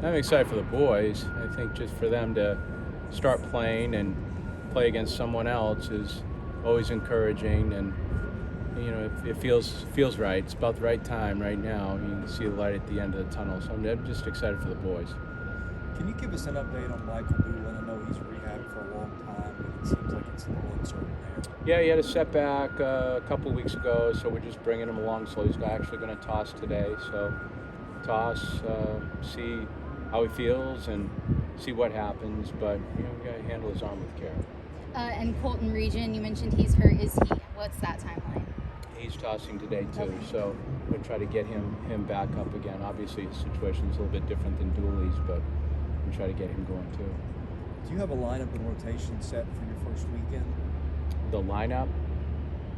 I'm excited for the boys. I think just for them to start playing and play against someone else is always encouraging, and it feels right. It's about the right time right now. You can see the light at the end of the tunnel, so I'm just excited for the boys. Can you give us an update on Michael Doolin? I know he's rehabbed for a long time, but it seems like it's a little uncertain there. Yeah, he had a setback a couple of weeks ago, so we're just bringing him along. So he's actually going to toss today. So toss, see how he feels and see what happens. But we got to handle his arm with care. And Colton Region, you mentioned he's hurt. Is he? What's that timeline? He's tossing today too, Okay. so we'll try to get him back up again. Obviously, his situation's a little bit different than Dooley's, but we'll try to get him going too. Do you have a lineup and rotation set for your first weekend? The lineup?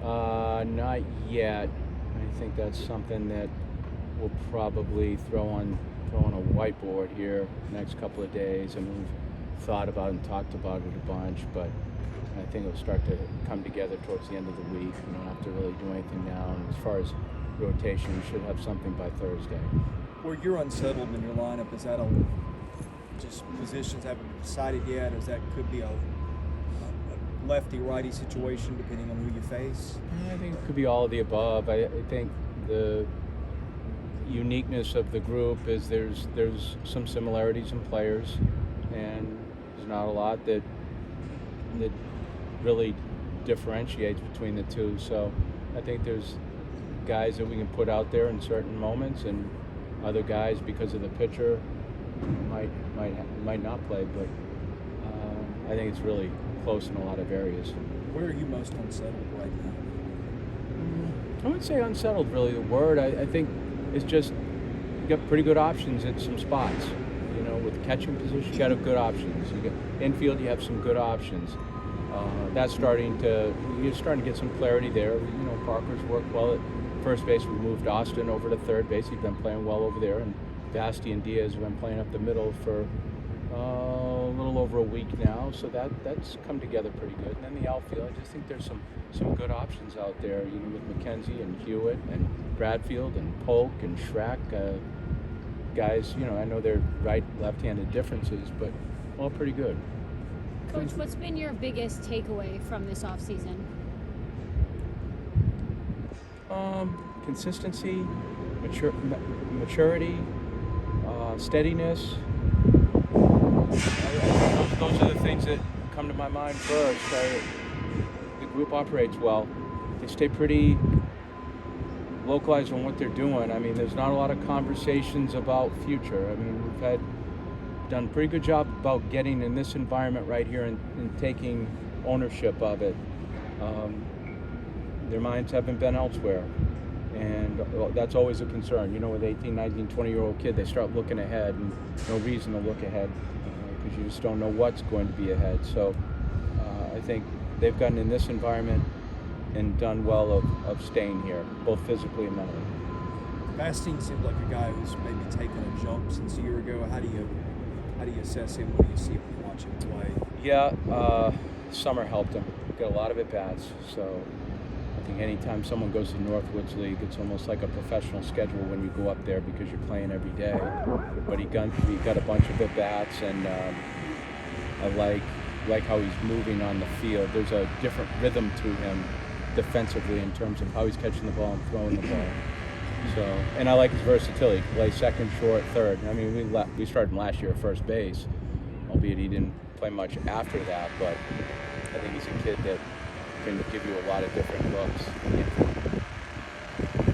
Not yet. I think that's something that we'll probably throw on a whiteboard here next couple of days, and we've thought about and talked about it a bunch, but I think it'll start to come together towards the end of the week. We don't have to really do anything now, and as far as rotation, we should have something by Thursday. Where you're unsettled in your lineup, is that just positions haven't been decided yet? Is that could be a lefty-righty situation depending on who you face? I think it could be all of the above. I think the uniqueness of the group is there's some similarities in players, and there's not a lot that really differentiates between the two. So I think there's guys that we can put out there in certain moments, and other guys, because of the pitcher, might not play. But I think it's really close in a lot of areas. Where are you most unsettled right now? I wouldn't say unsettled, really, the word. I think it's just you got pretty good options at some spots. With the catching position, you got good options. You get infield, you have some good options. You're starting to get some clarity there. Parker's worked well at first base. We moved Austin over to third base. He's been playing well over there, and Basti and Diaz have been playing up the middle for a little over a week now. So that's come together pretty good. And then the outfield, I just think there's some good options out there. With McKenzie and Hewitt and Bradfield and Polk and Schrack. Guys, I know they're right, left-handed differences, but all pretty good. Coach, what's been your biggest takeaway from this offseason? Consistency, maturity, steadiness. Those are the things that come to my mind first. The group operates well. They stay pretty localized on what they're doing. I mean, there's not a lot of conversations about future. I mean, we've done a pretty good job about getting in this environment right here and taking ownership of it. Their minds haven't been elsewhere, and that's always a concern. With 18, 19, 20-year-old kid, they start looking ahead, and no reason to look ahead because you just don't know what's going to be ahead. So I think they've gotten in this environment and done well of staying here, both physically and mentally. Bastine seemed like a guy who's maybe taken a jump since a year ago. How do you assess him? What do you see when you watch him play? Yeah, summer helped him. Got a lot of at-bats. So I think anytime someone goes to the Northwoods League, it's almost like a professional schedule when you go up there because you're playing every day. But he got a bunch of at-bats, and I like how he's moving on the field. There's a different rhythm to him defensively in terms of how he's catching the ball and throwing the ball. So, and I like his versatility. He can play second, short, third. I mean, we started him last year at first base, albeit he didn't play much after that. But I think he's a kid that can give you a lot of different looks.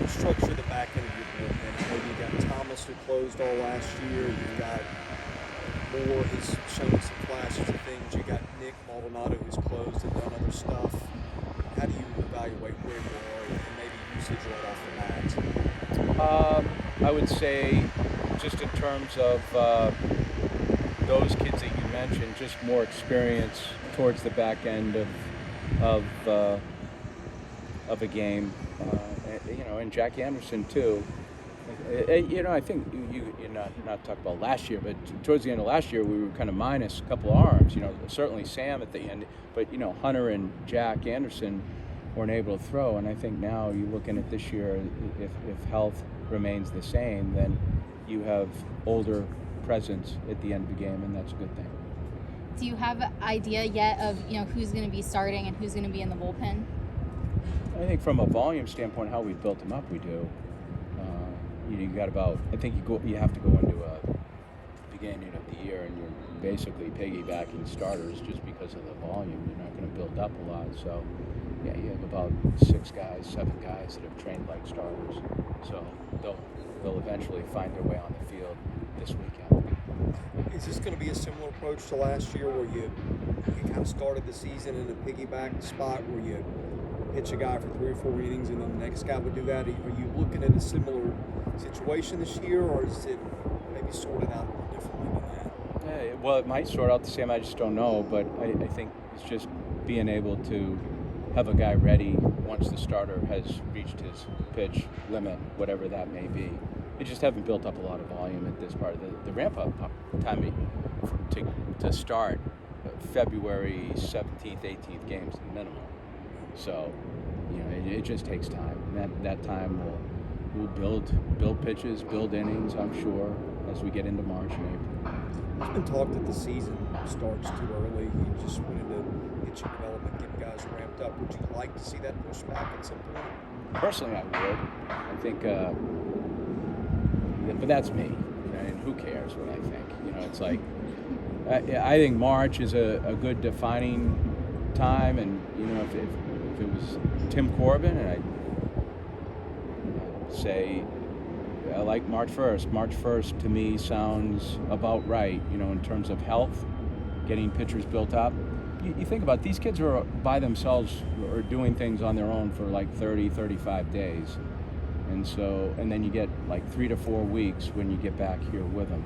Structure the back end of your bullpen. I know you got Thomas, who closed all last year. You've got Moore, who's shown some flashes of things. You got Nick Maldonado, who's closed and done other stuff. How do you evaluate where you are and maybe usage right off the bat? I would say, just in terms of those kids that you mentioned, just more experience towards the back end of a game, and Jack Anderson too. I think you're not talking about last year, but towards the end of last year, we were kind of minus a couple of arms. Certainly Sam at the end, but Hunter and Jack Anderson weren't able to throw. And I think now you're looking at this year, if health remains the same, then you have older presence at the end of the game, and that's a good thing. Do you have an idea yet of who's going to be starting and who's going to be in the bullpen? I think from a volume standpoint, how we built them up, we do. You got about. I think you have to go into a beginning of the year, and you're basically piggybacking starters just because of the volume. You're not going to build up a lot, so yeah, you have about 6 guys, 7 guys that have trained like starters. So they'll eventually find their way on the field this weekend. Is this going to be a similar approach to last year where you kind of started the season in a piggyback spot where you pitch a guy for 3 or 4 innings and then the next guy would do that? Are you looking at a similar situation this year, or is it maybe sorted out a little differently than that? Yeah, well, it might sort out the same. I just don't know. But I think it's just being able to have a guy ready once the starter has reached his pitch limit, whatever that may be. They just haven't built up a lot of volume at this part of the ramp-up time to start February 17th, 18th games minimum. So, it just takes time. And that time we'll build pitches, build innings, I'm sure, as we get into March and April. There's been talk that the season starts too early. You just wanted to get your development, get guys ramped up. Would you like to see that pushed back at some point? Personally, I would. I think, but that's me. And who cares what I think? It's like, I think March is a good defining time. And, if it was Tim Corbin, and I'd say I like March 1st. March 1st to me sounds about right, in terms of health, getting pitchers built up. You think about it, these kids are by themselves or doing things on their own for like 30, 35 days. And then you get like 3 to 4 weeks when you get back here with them.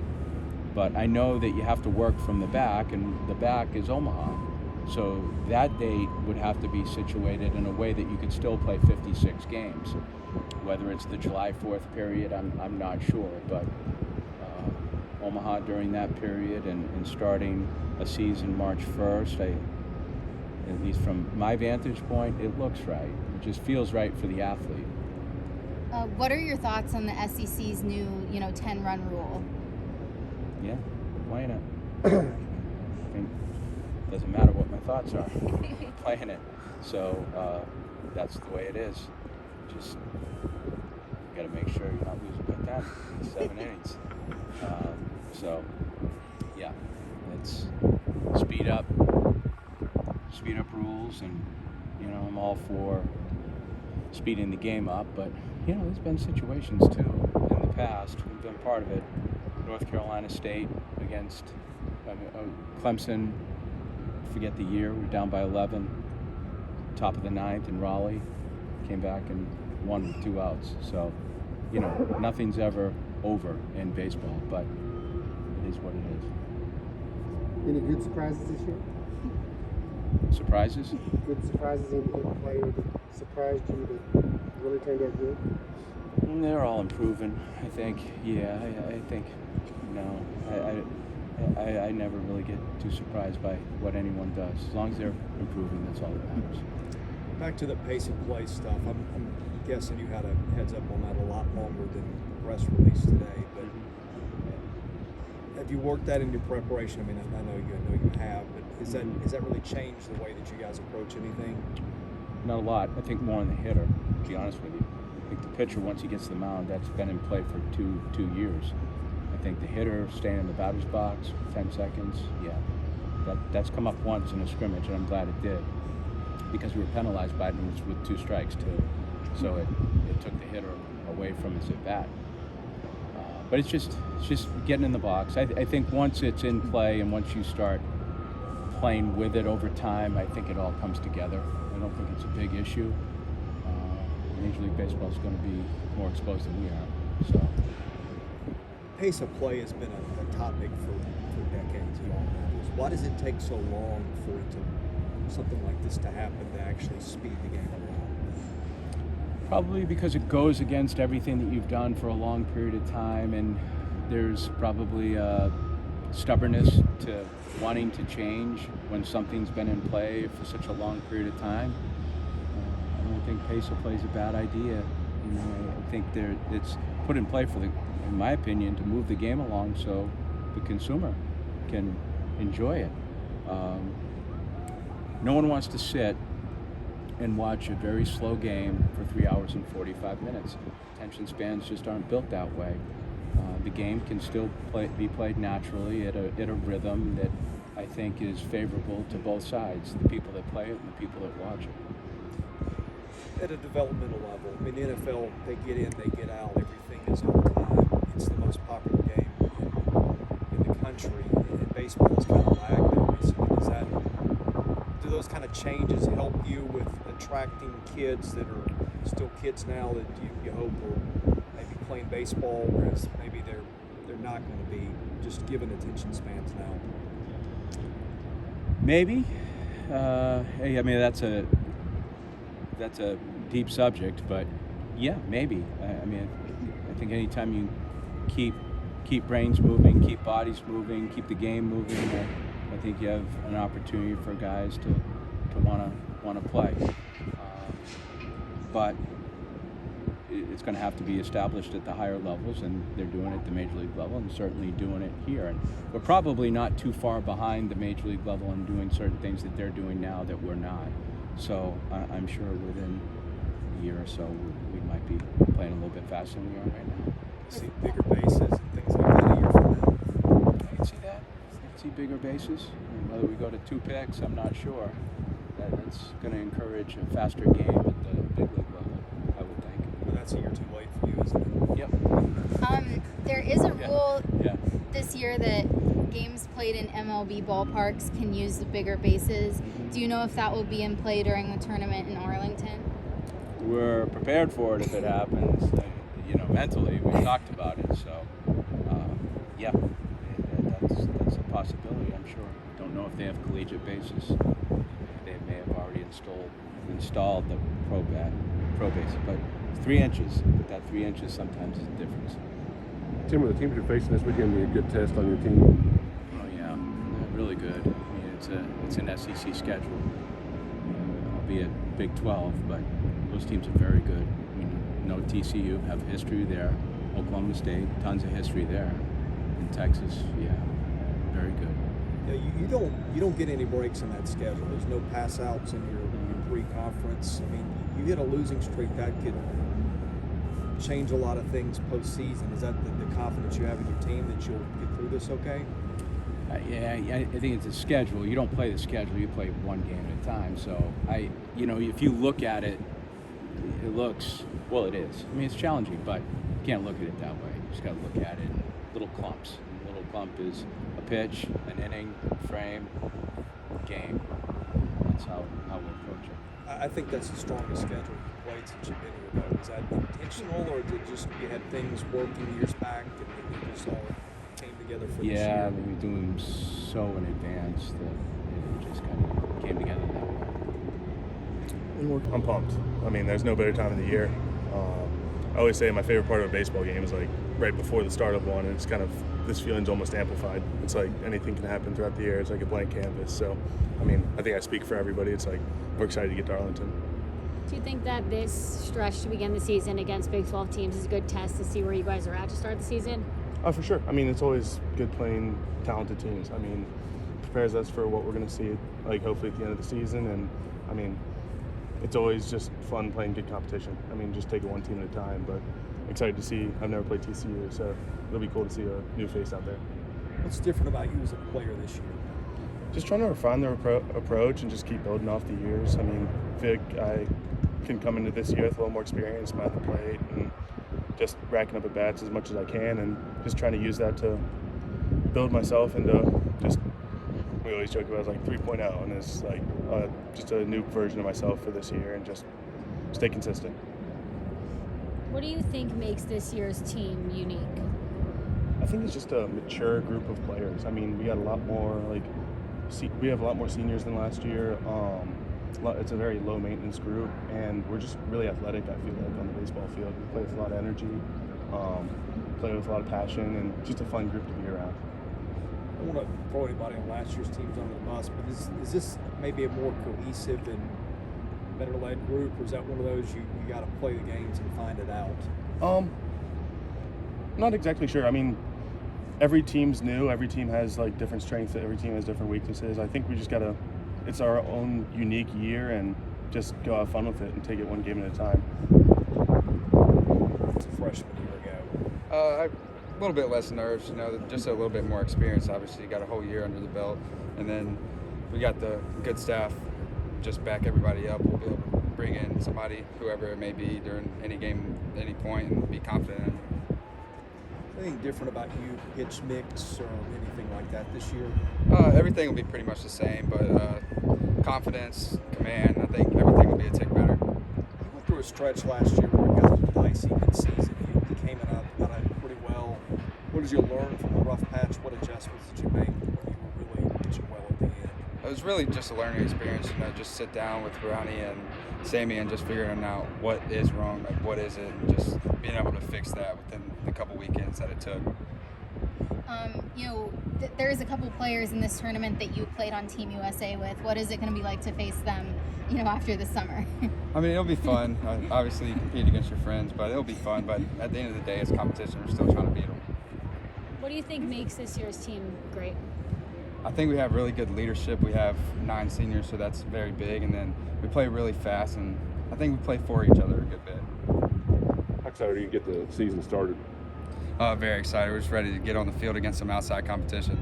But I know that you have to work from the back, and the back is Omaha. So that date would have to be situated in a way that you could still play 56 games. Whether it's the July 4th period, I'm not sure. But Omaha during that period and starting a season March 1st, at least from my vantage point, it looks right. It just feels right for the athlete. What are your thoughts on the SEC's new, 10-run rule? Yeah, playing it. I think it doesn't matter what my thoughts are. Playing it. So that's the way it is. Just got to make sure you're not losing by 10 in 7 innings. So yeah, it's speed up rules, and I'm all for speeding the game up, but there's been situations too in the past. We've been part of it. North Carolina State against Clemson, forget the year, we were down by 11, top of the 9th in Raleigh, came back and won with 2 outs. So, nothing's ever over in baseball, but it is what it is. Any good surprises this year? Surprises? Good surprises in play that surprised you that really turned out good? They're all improving, I think. Yeah, I think, I never really get too surprised by what anyone does. As long as they're improving, that's all that matters. Back to the pace of play stuff. I'm guessing you had a heads up on that a lot longer than the press release today. But have you worked that into preparation? I mean, I know you have, but has that really changed the way that you guys approach anything? Not a lot. I think more on the hitter, to be honest with you. I think the pitcher, once he gets to the mound, that's been in play for two years. I think the hitter staying in the batter's box for 10 seconds, yeah, that's come up once in a scrimmage, and I'm glad it did, because we were penalized by it, and it was with 2 strikes too. So it took the hitter away from his at bat. But it's just getting in the box. I think once it's in play and once you start playing with it over time, I think it all comes together. I don't think it's a big issue. Major League Baseball is going to be more exposed than we are. So, pace of play has been a topic for decades. Why does it take so long for something like this to happen, to actually speed the game along? Probably because it goes against everything that you've done for a long period of time, and there's probably stubbornness to wanting to change when something's been in play for such a long period of time. I don't think pace of play is a bad idea. I think it's put in play in my opinion, to move the game along so the consumer can enjoy it. No one wants to sit and watch a very slow game for 3 hours and 45 minutes. Attention spans just aren't built that way. The game can still be played naturally at a rhythm that I think is favorable to both sides, the people that play it and the people that watch it. At a developmental level, I mean, the NFL, they get in, they get out, everything is on time. It's the most popular game in the country, and baseball has kind of lagged there recently. Do those kind of changes help you with attracting kids that are still kids now that you hope are maybe playing baseball, whereas maybe they're not going to be, just given attention spans now? Maybe. Hey, I mean, that's a deep subject, but yeah, maybe. I mean, I think anytime you keep brains moving, keep bodies moving, keep the game moving, I think you have an opportunity for guys to want to play. But it's going to have to be established at the higher levels, and they're doing it at the major league level, and certainly doing it here. And we're probably not too far behind the major league level in doing certain things that they're doing now that we're not. So I'm sure within a year or so we might be playing a little bit faster than we are right now. See bigger bases and things like that a year from now. I can see that. I can see bigger bases. And whether we go to 2 picks, I'm not sure. That's going to encourage a faster game at the big league level, I would think. But that's a year too late for you, isn't it? Yep. There is a rule Yeah. this year that games played in MLB ballparks can use the bigger bases. Do you know if that will be in play during the tournament in Arlington? We're prepared for it if it happens. Mentally, we talked about it. So, yeah, that's a possibility, I'm sure. Don't know if they have collegiate bases. They may have already installed the pro base, but 3 inches. But that 3 inches sometimes is the difference. Tim, with the teams you're facing this weekend, be a good test on your team. Oh yeah, really good. I mean, it's an SEC schedule, albeit Big 12, but those teams are very good. I mean, TCU have history there. Oklahoma State, tons of history there. In Texas, yeah, very good. Yeah, you don't get any breaks in that schedule. There's no pass outs in your pre-conference. I mean, you hit a losing streak that could change a lot of things postseason. Is that the confidence you have in your team that you'll get through this okay? Yeah, I think it's a schedule. You don't play the schedule; you play one game at a time. So if you look at it, it looks, well, it is. I mean, it's challenging, but you can't look at it that way. You just got to look at it in little clumps. And a little clump is a pitch, an inning, frame, game. That's how we'll approach it. I think that's the strongest schedule you've played since you've been here, though. Is that intentional, or did just you had things working years back and they just all came together for this year? Yeah, I mean, we do them so in advance that it just kind of came together that way. I'm pumped. I mean, there's no better time of the year. I always say my favorite part of a baseball game is like right before the start of one, and it's kind of, this feeling's almost amplified. It's like anything can happen throughout the year. It's like a blank canvas. So, I mean, I think I speak for everybody. It's like we're excited to get to Arlington. Do you think that this stretch to begin the season against Big 12 teams is a good test to see where you guys are at to start the season? Oh, for sure. I mean, it's always good playing talented teams. I mean, prepares us for what we're going to see, like, hopefully at the end of the season. And, I mean, it's always just fun playing good competition. I mean, just take it one team at a time. But excited to see. I've never played TCU, so it'll be cool to see a new face out there. What's different about you as a player this year? Just trying to refine the approach and just keep building off the years. I mean, I feel like I can come into this year with a little more experience behind the plate and just racking up at bats as much as I can, and just trying to use that to build myself into just, we always joke about it, like 3.0, and it's like just a new version of myself for this year, and just stay consistent. What do you think makes this year's team unique? I think it's just a mature group of players. I mean, we got a lot more, we have a lot more seniors than last year. It's a very low maintenance group, and we're just really athletic, I feel like, on the baseball field. We play with a lot of energy, play with a lot of passion, and just a fun group to be around. I don't want to throw anybody on last year's teams under the bus, but is this maybe a more cohesive and better led group, or is that one of those you got to play the games and find it out? Not exactly sure. I mean, every team's new. Every team has like different strengths. Every team has different weaknesses. I think we just gotta. It's our own unique year, and just go have fun with it and take it one game at a time. It's a freshman year ago. A little bit less nerves, just a little bit more experience. Obviously, you got a whole year under the belt, and then we got the good staff. Just back everybody up. We'll be able to bring in somebody, whoever it may be, during any game, any point, and be confident in it. Anything different about you, pitch mix or anything like that this year? Everything will be pretty much the same, but confidence, command, I think everything will be a tick better. You went through a stretch last year where it got dicey mid-season. You came up, got it pretty well. What did you learn from the rough patch? What adjustments did you make when you were really pitching well at the end? It was really just a learning experience, just sit down with Ronnie and Sammy and just figuring out what is wrong, like what is it, and just being able to fix that within the couple weekends that it took. There's a couple players in this tournament that you played on Team USA with. What is it going to be like to face them, after the summer? I mean, it'll be fun. Obviously, you compete against your friends, but it'll be fun. But at the end of the day, it's competition. We're still trying to beat them. What do you think makes this year's team great? I think we have really good leadership. We have 9 seniors, so that's very big. And then we play really fast, and I think we play for each other a good bit. How excited are you to get the season started? Very excited. We're just ready to get on the field against some outside competition.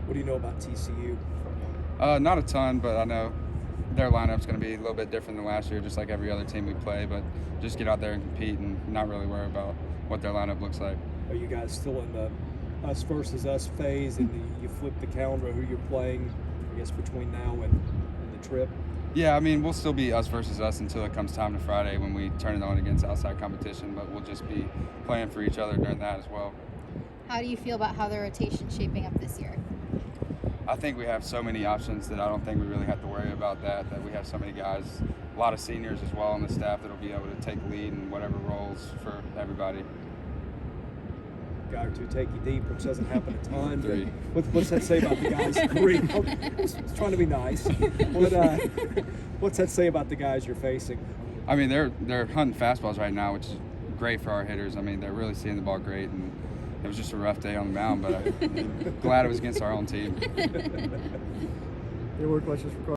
What do you know about TCU? Not a ton, but I know their lineup's going to be a little bit different than last year, just like every other team we play. But just get out there and compete and not really worry about what their lineup looks like. Are you guys still in the us versus us phase, and you flip the calendar of who you're playing, I guess, between now and the trip? Yeah, I mean, we'll still be us versus us until it comes time to Friday when we turn it on against outside competition, but we'll just be playing for each other during that as well. How do you feel about how the rotation's shaping up this year? I think we have so many options that I don't think we really have to worry about that we have so many guys, a lot of seniors as well on the staff that will be able to take lead in whatever roles for everybody. Guy or two take you deep, which doesn't happen a ton. 3. What's that say about the guys? 3. I was trying to be nice. What's that say about the guys you're facing? I mean, they're hunting fastballs right now, which is great for our hitters. I mean, they're really seeing the ball great, and it was just a rough day on the mound, but I'm glad it was against our own team. Any more questions for Carter?